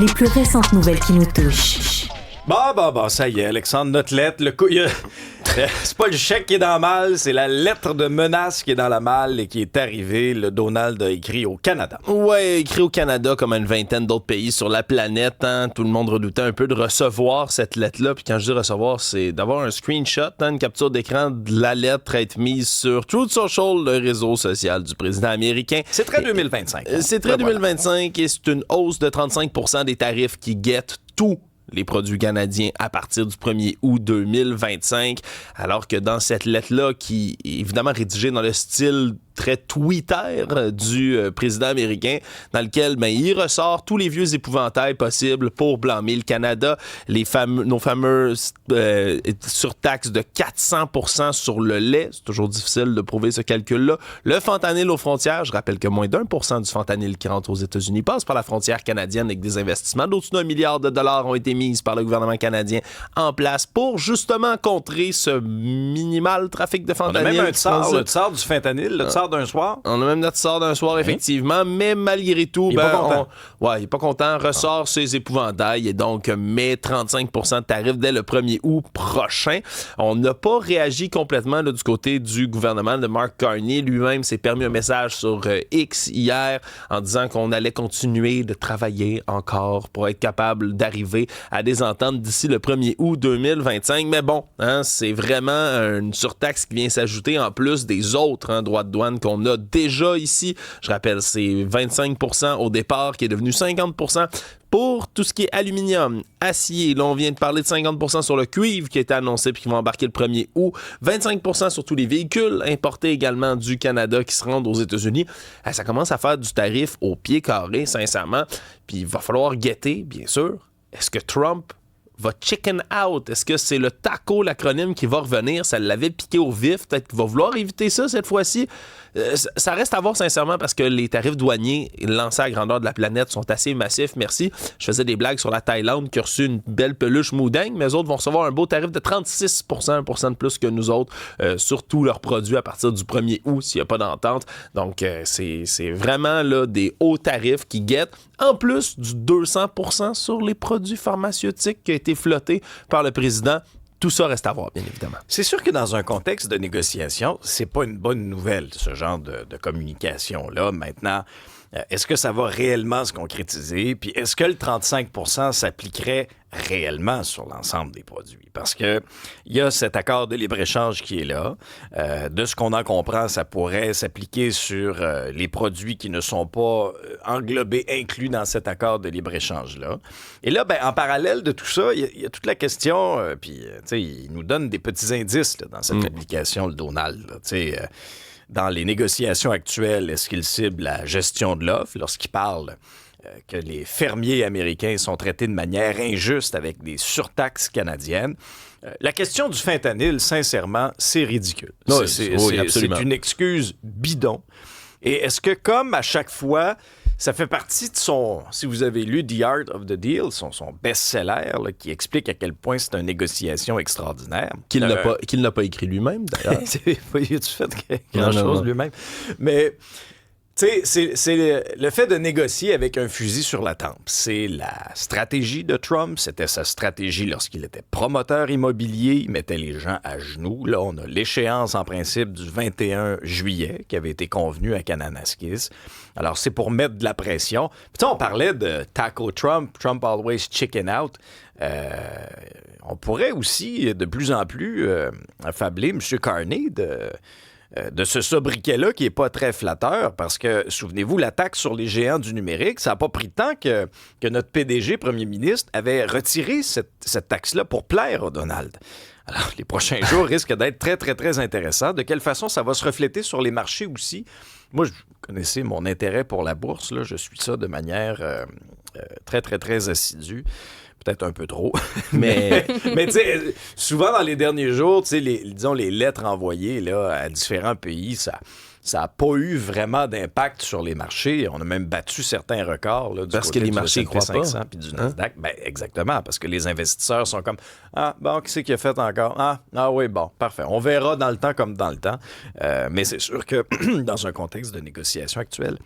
Les plus récentes nouvelles qui nous touchent. Bon, ça y est, Alexandre, notre lettre, c'est pas le chèque qui est dans la malle, c'est la lettre de menace qui est dans la malle et qui est arrivée. Le Donald a écrit au Canada. Ouais, écrit au Canada comme à une vingtaine d'autres pays sur la planète. Tout le monde redoutait un peu de recevoir cette lettre-là. Puis quand je dis recevoir, c'est d'avoir un screenshot, une capture d'écran de la lettre être mise sur Truth Social, le réseau social du président américain. C'est très 2025. C'est très 2025 et c'est une hausse de 35% des tarifs qui guettent tout les produits canadiens à partir du 1er août 2025, alors que dans cette lettre-là, qui est évidemment rédigée dans le style très Twitter du président américain, dans lequel il ressort tous les vieux épouvantails possibles pour blâmer le Canada, nos fameuses surtaxes de 400% sur le lait, c'est toujours difficile de prouver ce calcul-là, le fentanyl aux frontières, je rappelle que moins d'1% du fentanyl qui rentre aux États-Unis passe par la frontière canadienne avec des investissements d'au-dessus d'$1 milliard ont été mis par le gouvernement canadien en place pour justement contrer ce minimal trafic de fentanyl. On a même un tsar du fentanyl, le tsar d'un soir. On a même notre tsar d'un soir, effectivement, mais malgré tout, il est pas content. Il est pas content, ressort ses épouvantails et donc met 35% de tarifs dès le 1er août prochain. On n'a pas réagi complètement là, du côté du gouvernement de Mark Carney. Lui-même s'est permis un message sur X hier en disant qu'on allait continuer de travailler encore pour être capable d'arriver à des ententes d'ici le 1er août 2025. Mais bon, c'est vraiment une surtaxe qui vient s'ajouter en plus des autres droits de douane qu'on a déjà ici. Je rappelle, c'est 25% au départ qui est devenu 50%. Pour tout ce qui est aluminium, acier, là on vient de parler de 50% sur le cuivre qui a été annoncé puis qui va embarquer le 1er août, 25% sur tous les véhicules importés également du Canada qui se rendent aux États-Unis. Ça commence à faire du tarif au pied carré, sincèrement. Puis il va falloir guetter, bien sûr. Est-ce que Trump va chicken out? Est-ce que c'est le TACO, l'acronyme, qui va revenir? Ça l'avait piqué au vif. Peut-être qu'il va vouloir éviter ça cette fois-ci. Ça reste à voir sincèrement parce que les tarifs douaniers lancés à grandeur de la planète sont assez massifs. Merci. Je faisais des blagues sur la Thaïlande qui a reçu une belle peluche moudingue, mais eux autres vont recevoir un beau tarif de 36%, 1% de plus que nous autres sur tous leurs produits à partir du 1er août s'il n'y a pas d'entente. Donc, c'est vraiment là, des hauts tarifs qui guettent. En plus du 200% sur les produits pharmaceutiques qui a été flotté par le président. Tout ça reste à voir, bien évidemment. C'est sûr que dans un contexte de négociation, c'est pas une bonne nouvelle, ce genre de communication-là. Maintenant, est-ce que ça va réellement se concrétiser? Puis est-ce que le 35% s'appliquerait réellement sur l'ensemble des produits? Parce que il y a cet accord de libre-échange qui est là. De ce qu'on en comprend, ça pourrait s'appliquer sur les produits qui ne sont pas englobés, inclus dans cet accord de libre-échange-là. Et là, en parallèle de tout ça, il y a toute la question, puis il nous donne des petits indices là, dans cette publication, le Donald. Dans les négociations actuelles, est-ce qu'il cible la gestion de l'offre lorsqu'il parle que les fermiers américains sont traités de manière injuste avec des surtaxes canadiennes? La question du fentanyl, sincèrement, c'est ridicule. Oui, c'est une excuse bidon. Et est-ce que, comme à chaque fois, ça fait partie de son, si vous avez lu The Art of the Deal, son best-seller, là, qui explique à quel point c'est une négociation extraordinaire. Qu'il n'a pas écrit lui-même, d'ailleurs. Il a-tu fait grand-chose lui-même? Mais, tu sais, c'est le fait de négocier avec un fusil sur la tempe. C'est la stratégie de Trump. C'était sa stratégie lorsqu'il était promoteur immobilier. Il mettait les gens à genoux. Là, on a l'échéance, en principe, du 21 juillet qui avait été convenue à Kananaskis. Alors, c'est pour mettre de la pression. Puis, on parlait de Taco Trump, Trump always chicken out. On pourrait aussi, de plus en plus, affabler M. Carney de ce sobriquet-là qui n'est pas très flatteur parce que, souvenez-vous, la taxe sur les géants du numérique, ça n'a pas pris de temps que notre PDG, premier ministre, avait retiré cette taxe-là pour plaire à Donald. Alors, les prochains jours risquent d'être très, très, très intéressants. De quelle façon ça va se refléter sur les marchés aussi? Moi, vous connaissez mon intérêt pour la bourse, là. Je suis ça de manière très, très, très assidue. Peut-être un peu trop. mais tu sais, souvent dans les derniers jours, tu sais, les lettres envoyées là, à différents pays, ça n'a pas eu vraiment d'impact sur les marchés. On a même battu certains records. Là, parce que les marchés ne croient pas. Puis du Nasdaq. Ben, exactement, parce que les investisseurs sont comme « Ah, bon, qui c'est qui a fait encore? Ah oui, bon, parfait. On verra dans le temps comme dans le temps. » Mais c'est sûr que dans un contexte de négociation actuelle,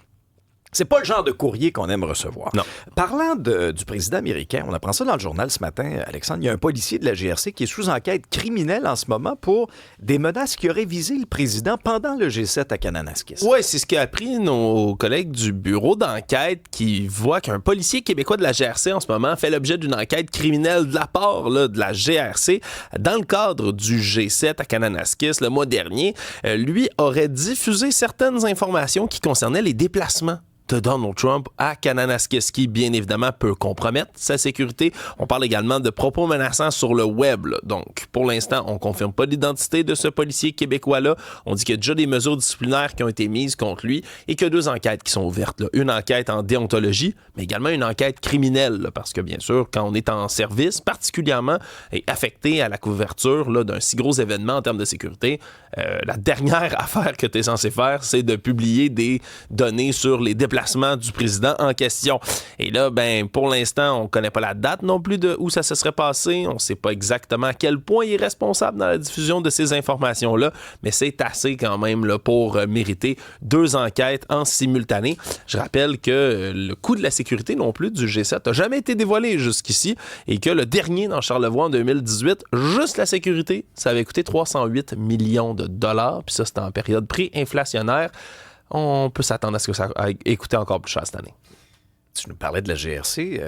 C'est pas le genre de courrier qu'on aime recevoir. Non. Parlant du président américain, on apprend ça dans le journal ce matin, Alexandre, il y a un policier de la GRC qui est sous enquête criminelle en ce moment pour des menaces qui auraient visé le président pendant le G7 à Kananaskis. Oui, c'est ce qu'a appris nos collègues du bureau d'enquête qui voient qu'un policier québécois de la GRC en ce moment fait l'objet d'une enquête criminelle de la part de la GRC dans le cadre du G7 à Kananaskis le mois dernier. Lui aurait diffusé certaines informations qui concernaient les déplacements de Donald Trump à Kananaskis, qui, bien évidemment, peut compromettre sa sécurité. On parle également de propos menaçants sur le web. Là. Donc, pour l'instant, on ne confirme pas l'identité de ce policier québécois-là. On dit qu'il y a déjà des mesures disciplinaires qui ont été mises contre lui et qu'il y a 2 enquêtes qui sont ouvertes. Là. Une enquête en déontologie, mais également une enquête criminelle, là, parce que, bien sûr, quand on est en service, particulièrement et affecté à la couverture là, d'un si gros événement en termes de sécurité, la dernière affaire que tu es censé faire, c'est de publier des données sur les déplacements du président en question. Et là, ben, pour l'instant, on ne connaît pas la date non plus de où ça se serait passé. On ne sait pas exactement à quel point il est responsable dans la diffusion de ces informations-là, mais c'est assez quand même là, pour mériter 2 enquêtes en simultané. Je rappelle que le coût de la sécurité non plus du G7 n'a jamais été dévoilé jusqu'ici et que le dernier dans Charlevoix en 2018, juste la sécurité, ça avait coûté 308 millions de dollars, puis ça, c'était en période pré-inflationnaire. On peut s'attendre à ce que ça aille coûter encore plus cher cette année. Tu nous parlais de la GRC.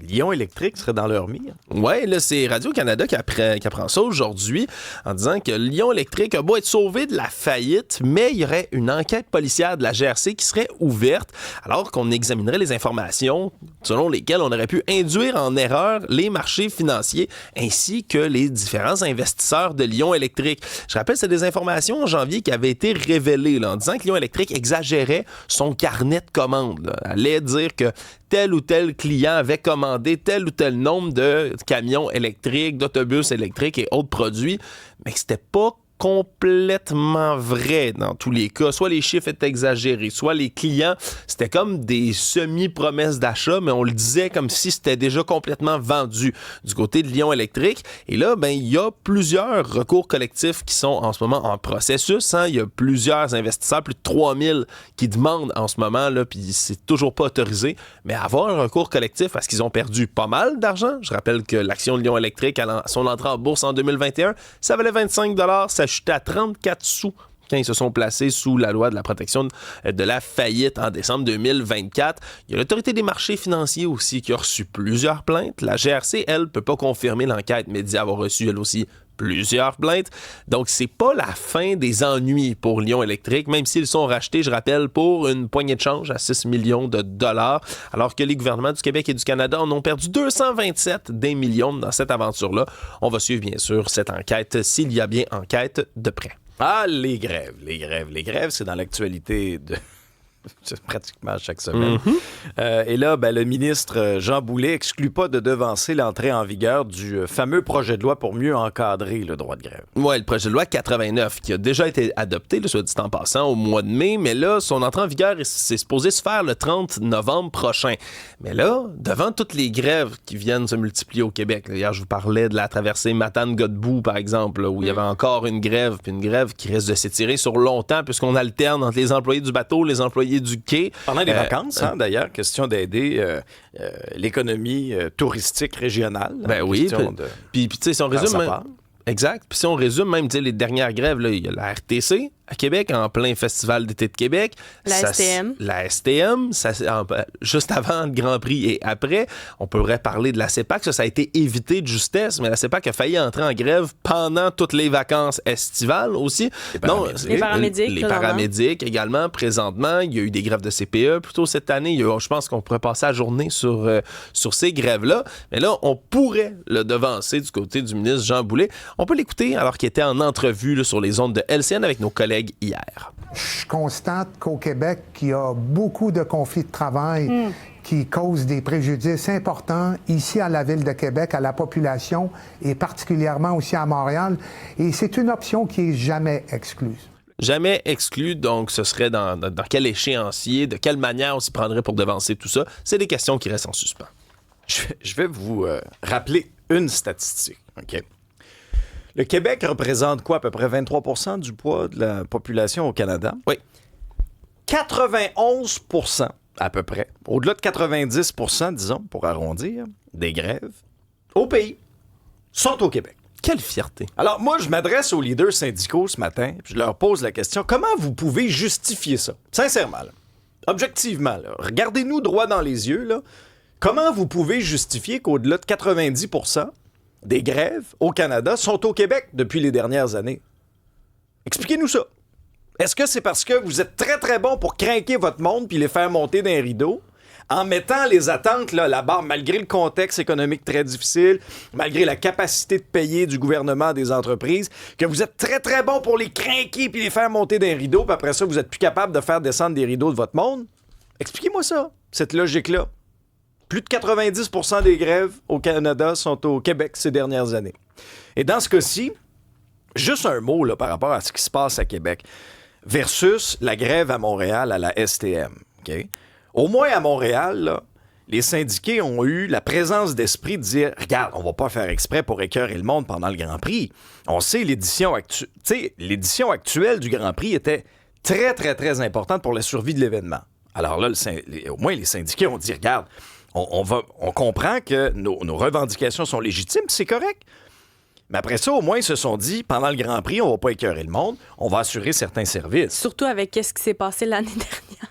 Lion électrique serait dans leur mire. Oui, là, c'est Radio-Canada qui apprend ça aujourd'hui en disant que Lion électrique a beau être sauvé de la faillite, mais il y aurait une enquête policière de la GRC qui serait ouverte alors qu'on examinerait les informations selon lesquelles on aurait pu induire en erreur les marchés financiers ainsi que les différents investisseurs de Lion électrique. Je rappelle, c'est des informations en janvier qui avaient été révélées là, en disant que Lion électrique exagérait son carnet de commandes. Là. Elle allait dire que tel ou tel client avait commandé tel ou tel nombre de camions électriques, d'autobus électriques et autres produits, mais que c'était pas complètement vrai dans tous les cas. Soit les chiffres étaient exagérés, soit les clients, c'était comme des semi-promesses d'achat, mais on le disait comme si c'était déjà complètement vendu du côté de Lion électrique. Et là, ben, il y a plusieurs recours collectifs qui sont en ce moment en processus. Hein. Il y a plusieurs investisseurs, plus de 3000 qui demandent en ce moment, là, puis c'est toujours pas autorisé, mais avoir un recours collectif parce qu'ils ont perdu pas mal d'argent. Je rappelle que l'action de Lion électrique, à son entrée en bourse en 2021, ça valait 25 $, ça chutait à 34 sous quand ils se sont placés sous la loi de la protection de la faillite en décembre 2024. Il y a l'autorité des marchés financiers aussi qui a reçu plusieurs plaintes. La GRC, elle, ne peut pas confirmer l'enquête, mais dit avoir reçu, elle aussi, plusieurs plaintes. Donc, c'est pas la fin des ennuis pour Lion électrique, même s'ils sont rachetés, je rappelle, pour une poignée de change à 6 millions de dollars, alors que les gouvernements du Québec et du Canada en ont perdu 227 des millions dans cette aventure-là. On va suivre, bien sûr, cette enquête, s'il y a bien enquête, de près. Ah, les grèves, c'est dans l'actualité de... pratiquement chaque semaine. Et là, ben, le ministre Jean Boulet exclut pas de devancer l'entrée en vigueur du fameux projet de loi pour mieux encadrer le droit de grève. Oui, le projet de loi 89 qui a déjà été adopté, soit dit en passant, au mois de mai, mais là, son entrée en vigueur c'est supposé se faire le 30 novembre prochain. Mais là, devant toutes les grèves qui viennent se multiplier au Québec, là, hier, je vous parlais de la traversée Matane-Godbout, par exemple, là, où il y avait encore une grève, puis une grève qui risque de s'étirer sur longtemps, puisqu'on alterne entre les employés du bateau, les employés du quai. Pendant les vacances, d'ailleurs, question d'aider l'économie touristique régionale. Ben oui. Puis tu sais, si on résume... Exact. Puis si on résume même les dernières grèves, là, il y a la RTC à Québec, en plein Festival d'été de Québec. La STM. La STM, juste avant le Grand Prix et après. On pourrait parler de la CEPAC. Ça a été évité de justesse, mais la CEPAC a failli entrer en grève pendant toutes les vacances estivales aussi. Les paramédics. Les paramédics également, présentement. Il y a eu des grèves de CPE plutôt cette année. Je pense qu'on pourrait passer la journée sur ces grèves-là. Mais là, on pourrait le devancer du côté du ministre Jean Boulet. On peut l'écouter alors qu'il était en entrevue là, sur les ondes de LCN avec nos collègues hier. Je constate qu'au Québec, il y a beaucoup de conflits de travail qui causent des préjudices importants ici à la Ville de Québec, à la population et particulièrement aussi à Montréal. Et c'est une option qui n'est jamais exclue. Jamais exclu, donc ce serait dans quel échéancier, de quelle manière on s'y prendrait pour devancer tout ça? C'est des questions qui restent en suspens. Je vais vous rappeler une statistique, OK? Le Québec représente quoi, à peu près 23 % du poids de la population au Canada? Oui. 91 % à peu près, au-delà de 90 %, disons, pour arrondir, des grèves au pays sont au Québec. Quelle fierté. Alors, moi, je m'adresse aux leaders syndicaux ce matin, puis je leur pose la question, comment vous pouvez justifier ça? Sincèrement, là, objectivement, là, regardez-nous droit dans les yeux, là, comment vous pouvez justifier qu'au-delà de 90 % des grèves au Canada sont au Québec depuis les dernières années? Expliquez-nous ça. Est-ce que c'est parce que vous êtes très, très bon pour craquer votre monde puis les faire monter d'un rideau en mettant les attentes là, à la barre, malgré le contexte économique très difficile, malgré la capacité de payer du gouvernement des entreprises, que vous êtes très, très bon pour les craquer puis les faire monter d'un rideau, puis après ça, vous êtes plus capable de faire descendre des rideaux de votre monde? Expliquez-moi ça, cette logique-là. Plus de 90 % des grèves au Canada sont au Québec ces dernières années. Et dans ce cas-ci, juste un mot là, par rapport à ce qui se passe à Québec versus la grève à Montréal à la STM. OK? Au moins à Montréal, là, les syndiqués ont eu la présence d'esprit de dire « Regarde, on va pas faire exprès pour écœurer le monde pendant le Grand Prix. » On sait, l'édition actuelle du Grand Prix était très, très, très importante pour la survie de l'événement. Alors là, au moins, les syndiqués ont dit « Regarde, on comprend que nos revendications sont légitimes, c'est correct. » Mais après ça, au moins, ils se sont dit, pendant le Grand Prix, on va pas écœurer le monde, on va assurer certains services. Surtout avec ce qui s'est passé l'année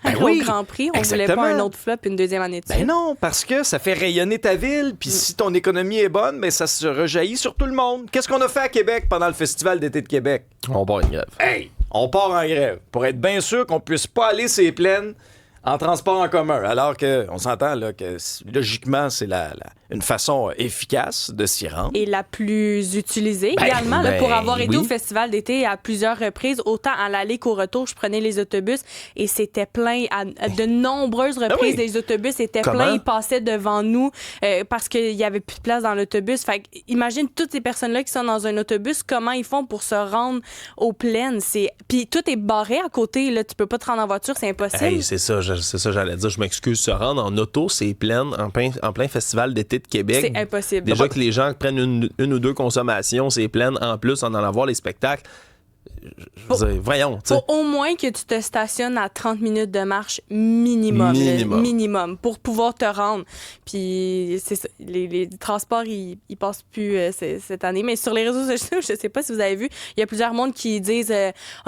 dernière au Grand Prix. On exactement. voulait pas un autre flop une deuxième année de suite. Ben non, parce que ça fait rayonner ta ville, puis si ton économie est bonne, ben ça se rejaillit sur tout le monde. Qu'est-ce qu'on a fait à Québec pendant le Festival d'été de Québec? On part une grève. Hey, on part en grève pour être bien sûr qu'on puisse pas aller ces plaines en transport en commun, alors qu'on s'entend là, que logiquement, c'est une façon efficace de s'y rendre. Et la plus utilisée également, là, pour avoir été au festival d'été à plusieurs reprises, autant à l'aller qu'au retour, je prenais les autobus et c'était plein. À de nombreuses reprises, les autobus étaient pleins, ils passaient devant nous parce qu'il n'y avait plus de place dans l'autobus. Fait que, imagine toutes ces personnes-là qui sont dans un autobus, comment ils font pour se rendre aux plaines. Puis tout est barré à côté, là, tu peux pas te rendre en voiture, c'est impossible. Hey, c'est ça, j'allais dire. Je m'excuse. Se rendre en auto, c'est plein, en plein festival d'été de Québec. C'est impossible. Déjà que les gens prennent une ou deux consommations, c'est plein. En plus, en allant voir les spectacles. Voyons. Faut au moins que tu te stationnes à 30 minutes de marche minimum pour pouvoir te rendre. Puis c'est ça, les transports, ils passent plus cette année. Mais sur les réseaux sociaux, je sais pas si vous avez vu, il y a plusieurs mondes qui disent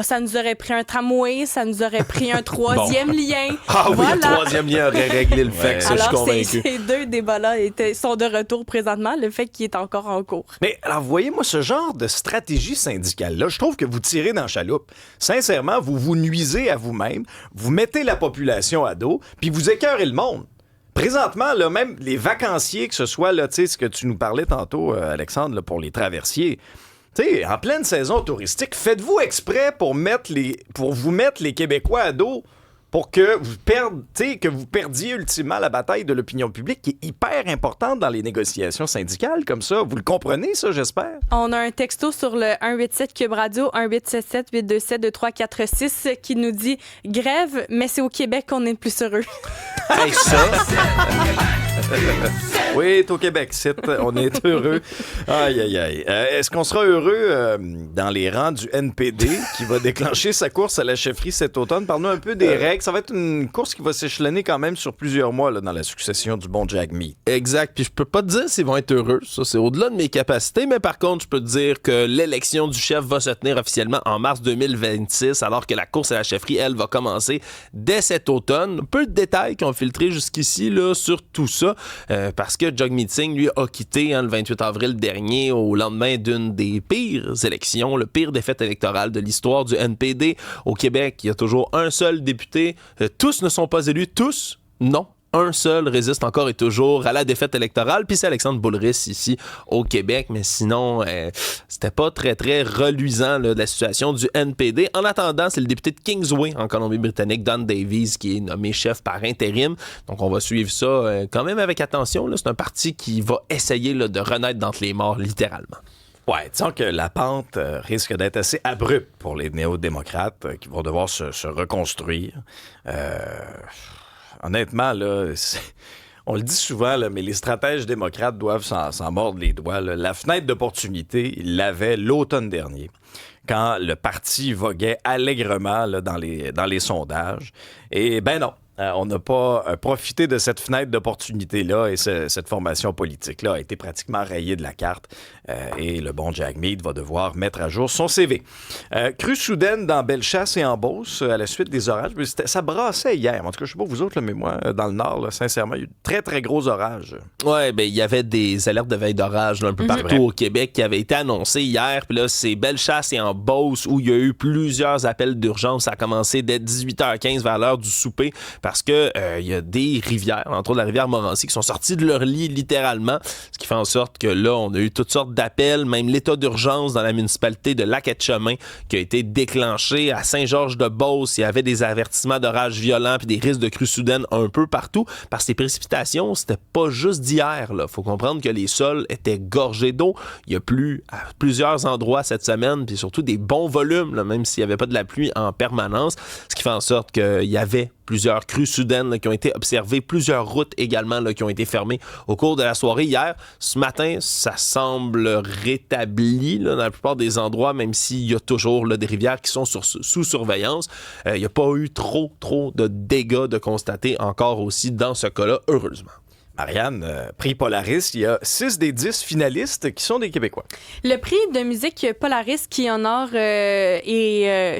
ça nous aurait pris un tramway, ça nous aurait pris un troisième lien. Ah oui, le troisième lien aurait réglé le fait que ça, je suis convaincu. Ces deux débats-là sont de retour présentement, le fait qu'il est encore en cours. Mais alors, vous voyez, moi, ce genre de stratégie syndicale-là, je trouve que vous tirez dans la chaloupe. Sincèrement, vous vous nuisez à vous-même, vous mettez la population à dos, puis vous écœurez le monde. Présentement, là, même les vacanciers, que ce soit là, ce que tu nous parlais tantôt, Alexandre, là, pour les traversiers, en pleine saison touristique, faites-vous exprès pour vous mettre les Québécois à dos pour que vous perdiez ultimement la bataille de l'opinion publique qui est hyper importante dans les négociations syndicales comme ça. Vous le comprenez, ça, j'espère? On a un texto sur le 187 Cube Radio, 1877-827-2346 qui nous dit « Grève, mais c'est au Québec qu'on est le plus heureux. » Hey, ça! Oui, c'est au Québec, on est heureux. Aïe, aïe, aïe. Est-ce qu'on sera heureux dans les rangs du NPD qui va déclencher sa course à la chefferie cet automne? Parle-nous un peu des règles. Ça va être une course qui va s'échelonner quand même sur plusieurs mois là, dans la succession du bon Jack Meat. Exact. Puis je peux pas te dire s'ils vont être heureux. Ça, c'est au-delà de mes capacités. Mais par contre, je peux te dire que l'élection du chef va se tenir officiellement en mars 2026, alors que la course à la chefferie, elle, va commencer dès cet automne. Peu de détails qui ont filtré jusqu'ici là, sur tout ça. Parce que Jagmeet Singh, lui, a quitté le 28 avril dernier au lendemain d'une des pires élections, le pire défaite électorale de l'histoire du NPD au Québec. Il y a toujours un seul député. Tous ne sont pas élus. Tous, non. Un seul résiste encore et toujours à la défaite électorale, puis c'est Alexandre Boulris ici au Québec, mais sinon, c'était pas très, très reluisant là, de la situation du NPD. En attendant, c'est le député de Kingsway en Colombie-Britannique, Don Davies, qui est nommé chef par intérim. Donc, on va suivre ça quand même avec attention. Là. C'est un parti qui va essayer là, de renaître d'entre les morts, littéralement. Ouais, disons que la pente risque d'être assez abrupte pour les néo-démocrates qui vont devoir se reconstruire. Honnêtement, là, on le dit souvent, là, mais les stratèges démocrates doivent s'en mordre les doigts. Là. La fenêtre d'opportunité, ils l'avaient l'automne dernier, quand le parti voguait allègrement là, dans les sondages. Et ben non. on n'a pas profité de cette fenêtre d'opportunité-là et cette formation politique-là a été pratiquement rayée de la carte et le bon Jack Mead va devoir mettre à jour son CV. Crue soudaine dans Bellechasse et en Beauce à la suite des orages. Ça brassait hier. En tout cas, je ne sais pas vous autres, là, mais moi, dans le Nord, là, sincèrement, il y a eu de très, très gros orages. Oui, bien, il y avait des alertes de veille d'orage là, un peu partout au Québec qui avaient été annoncées hier. Puis là, c'est Bellechasse et en Beauce où il y a eu plusieurs appels d'urgence. Ça a commencé dès 18h15 vers l'heure du souper parce que il y a des rivières, entre autres la rivière Montmorency, qui sont sorties de leur lit littéralement. Ce qui fait en sorte que là, on a eu toutes sortes d'appels, même l'état d'urgence dans la municipalité de Lac-Etchemin qui a été déclenché à Saint-Georges-de-Beauce. Il y avait des avertissements d'orages violents puis des risques de crues soudaines un peu partout parce que les précipitations, c'était pas juste d'hier. Il faut comprendre que les sols étaient gorgés d'eau. Il y a plu à plusieurs endroits cette semaine, puis surtout des bons volumes, là, même s'il n'y avait pas de la pluie en permanence, ce qui fait en sorte qu'il y avait plusieurs crues soudaines là, qui ont été observées, plusieurs routes également là, qui ont été fermées au cours de la soirée hier. Ce matin, ça semble rétabli là, dans la plupart des endroits, même s'il y a toujours là, des rivières qui sont sous surveillance. Il n'y a pas eu trop de dégâts de constater encore aussi dans ce cas-là, heureusement. Marianne, prix Polaris, il y a 6 des 10 finalistes qui sont des Québécois. Le prix de musique Polaris qui honore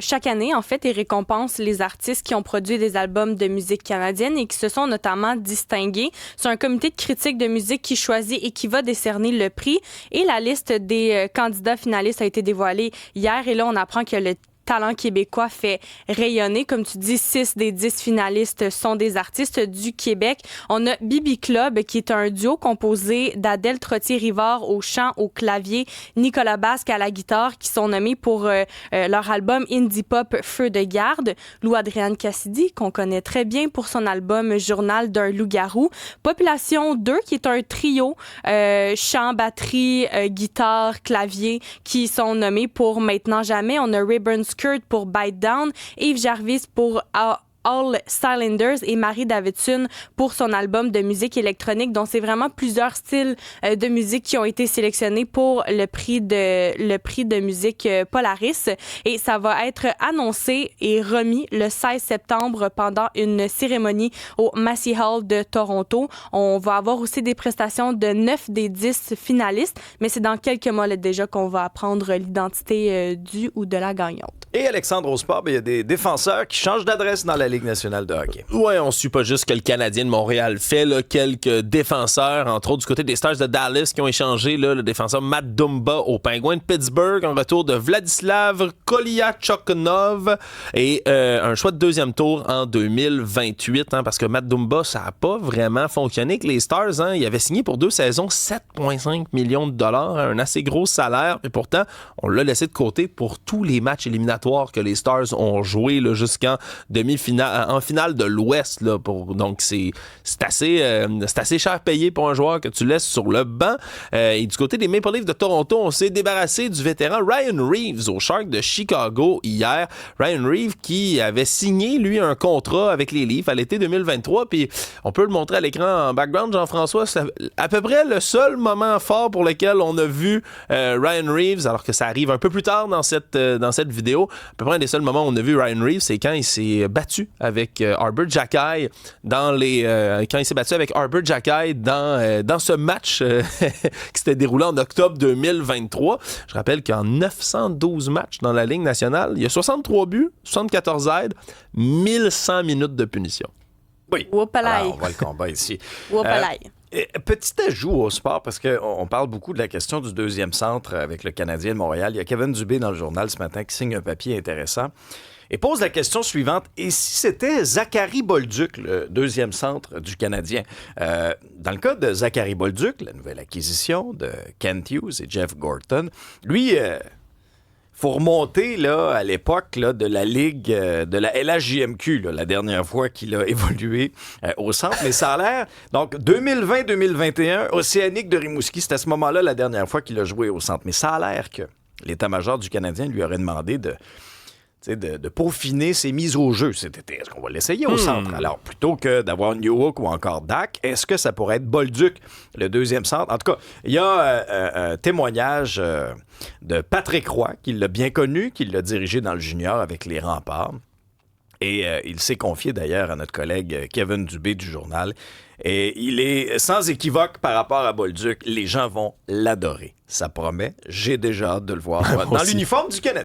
chaque année, en fait, et récompense les artistes qui ont produit des albums de musique canadienne et qui se sont notamment distingués. C'est un comité de critique de musique qui choisit et qui va décerner le prix. Et la liste des candidats finalistes a été dévoilée hier. Et là, on apprend que le talent québécois fait rayonner. Comme tu dis, 6 des 10 finalistes sont des artistes du Québec. On a Bibi Club, qui est un duo composé d'Adèle Trottier-Rivard au chant, au clavier, Nicolas Basque à la guitare, qui sont nommés pour leur album indie pop Feu de garde. Lou-Adrienne Cassidy, qu'on connaît très bien pour son album Journal d'un loup-garou. Population 2, qui est un trio chant, batterie, guitare, clavier, qui sont nommés pour Maintenant Jamais. On a Ribbon Skirt pour Bite Down, Yves Jarvis pour All Cylinders et Marie Davidson pour son album de musique électronique. Donc, c'est vraiment plusieurs styles de musique qui ont été sélectionnés pour le prix de musique Polaris. Et ça va être annoncé et remis le 16 septembre pendant une cérémonie au Massey Hall de Toronto. On va avoir aussi des prestations de 9 des 10 finalistes, mais c'est dans quelques mois là, déjà qu'on va apprendre l'identité du ou de la gagnante. Et Alexandre, au sport, il y a des défenseurs qui changent d'adresse dans la Ligue nationale de hockey. Oui, on ne suit pas juste ce que le Canadien de Montréal fait. Là, quelques défenseurs, entre autres du côté des Stars de Dallas, qui ont échangé là, le défenseur Matt Dumba au Penguins de Pittsburgh en retour de Vladislav Kolyachoknov et un choix de deuxième tour en 2028 parce que Matt Dumba, ça n'a pas vraiment fonctionné avec les Stars. Il avait signé pour 2 saisons 7,5 millions de dollars, un assez gros salaire. Et pourtant, on l'a laissé de côté pour tous les matchs éliminatoires que les Stars ont joué là, jusqu'en demi-finale, en finale de l'Ouest. Là, donc, c'est assez cher payé pour un joueur que tu laisses sur le banc. Et du côté des Maple Leafs de Toronto, on s'est débarrassé du vétéran Ryan Reeves aux Sharks de Chicago hier. Ryan Reeves qui avait signé, lui, un contrat avec les Leafs à l'été 2023. Puis, on peut le montrer à l'écran en background, Jean-François. C'est à peu près le seul moment fort pour lequel on a vu Ryan Reeves, alors que ça arrive un peu plus tard dans cette vidéo. À peu près un des seuls moments où on a vu Ryan Reeves, c'est quand il s'est battu avec Arber Xhekaj dans ce match qui s'était déroulé en octobre 2023. Je rappelle qu'en 912 matchs dans la Ligue nationale, il y a 63 buts, 74 aides, 1100 minutes de punition. Oui. Alors, on voit le combat ici. Petit ajout au sport, parce qu'on parle beaucoup de la question du deuxième centre avec le Canadien de Montréal. Il y a Kevin Dubé dans le journal ce matin qui signe un papier intéressant et pose la question suivante. Et si c'était Zachary Bolduc, le deuxième centre du Canadien? Dans le cas de Zachary Bolduc, la nouvelle acquisition de Kent Hughes et Jeff Gorton, lui... faut remonter là, à l'époque là, de la Ligue, de la LHJMQ, là, la dernière fois qu'il a évolué au centre. Mais ça a l'air... Donc, 2020-2021, Océanique de Rimouski, c'était à ce moment-là la dernière fois qu'il a joué au centre. Mais ça a l'air que l'état-major du Canadien lui aurait demandé de peaufiner ses mises au jeu cet été. Est-ce qu'on va l'essayer au centre? Alors, plutôt que d'avoir Newhook ou encore Dak, est-ce que ça pourrait être Bolduc, le deuxième centre? En tout cas, il y a un témoignage de Patrick Roy, qui l'a bien connu, qui l'a dirigé dans le junior avec les Remparts. Et il s'est confié d'ailleurs à notre collègue Kevin Dubé du Journal. Et il est sans équivoque par rapport à Bolduc. Les gens vont l'adorer. Ça promet. J'ai déjà hâte de le voir dans l'uniforme du Canada.